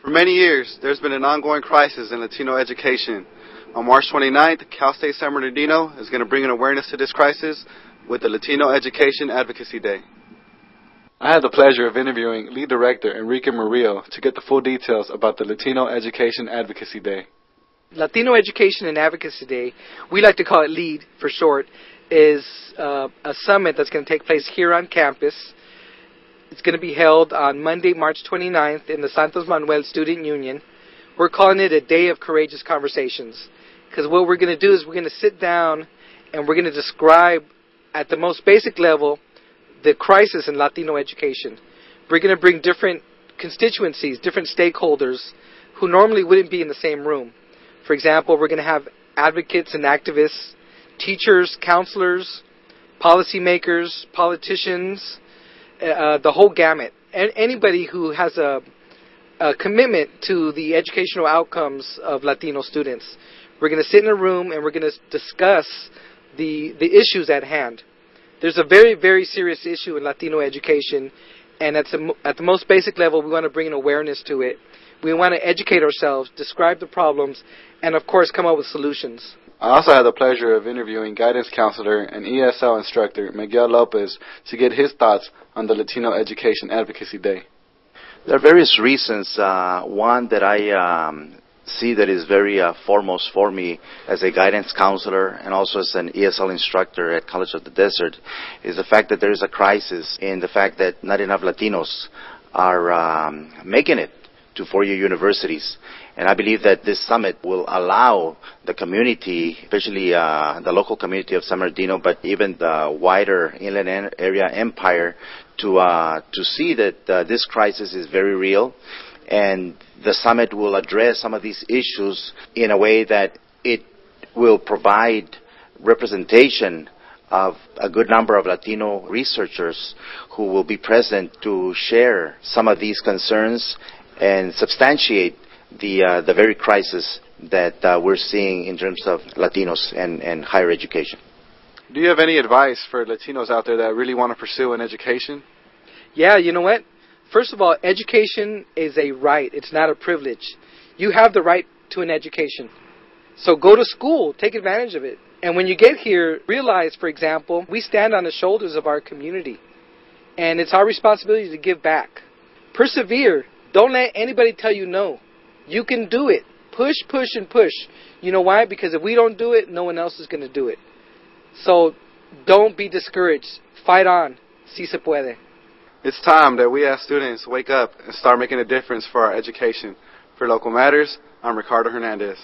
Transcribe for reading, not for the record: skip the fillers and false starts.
For many years, there's been an ongoing crisis in Latino education. On March 29th, Cal State San Bernardino is going to bring an awareness to this crisis with the Latino Education Advocacy Day. I had the pleasure of interviewing Lead Director Enrique Murillo to get the full details about the Latino Education Advocacy Day. Latino Education and Advocacy Day, we like to call it LEAD for short, is a summit that's going to take place here on campus. It's going to be held on Monday, March 29th in the Santos Manuel Student Union. We're calling it a Day of Courageous Conversations, because what we're going to do is we're going to sit down and we're going to describe at the most basic level the crisis in Latino education. We're going to bring different constituencies, different stakeholders who normally wouldn't be in the same room. For example, we're going to have advocates and activists, teachers, counselors, policymakers, politicians, the whole gamut. And anybody who has a commitment to the educational outcomes of Latino students. We're going to sit in a room and we're going to discuss the issues at hand. There's a very, very serious issue in Latino education, and at the most basic level, we want to bring an awareness to it. We want to educate ourselves, describe the problems, and of course come up with solutions. I also had the pleasure of interviewing guidance counselor and ESL instructor Miguel Lopez to get his thoughts on the Latino Education Advocacy Day. There are various reasons. One that I see that is very foremost for me as a guidance counselor and also as an ESL instructor at College of the Desert is the fact that there is a crisis in the fact that not enough Latinos are making it to four-year universities. And I believe that this summit will allow the community, especially the local community of San Bernardino, but even the wider inland area empire, to see that this crisis is very real. And the summit will address some of these issues in a way that it will provide representation of a good number of Latino researchers who will be present to share some of these concerns and substantiate the very crisis that we're seeing in terms of Latinos and higher education. Do you have any advice for Latinos out there that really want to pursue an education? Yeah, you know what? First of all, education is a right. It's not a privilege. You have the right to an education. So go to school. Take advantage of it. And when you get here, realize, for example, we stand on the shoulders of our community. And it's our responsibility to give back. Persevere. Don't let anybody tell you no. You can do it. Push, push, and push. You know why? Because if we don't do it, no one else is going to do it. So don't be discouraged. Fight on. Si se puede. It's time that we as students wake up and start making a difference for our education. For Local Matters, I'm Ricardo Hernandez.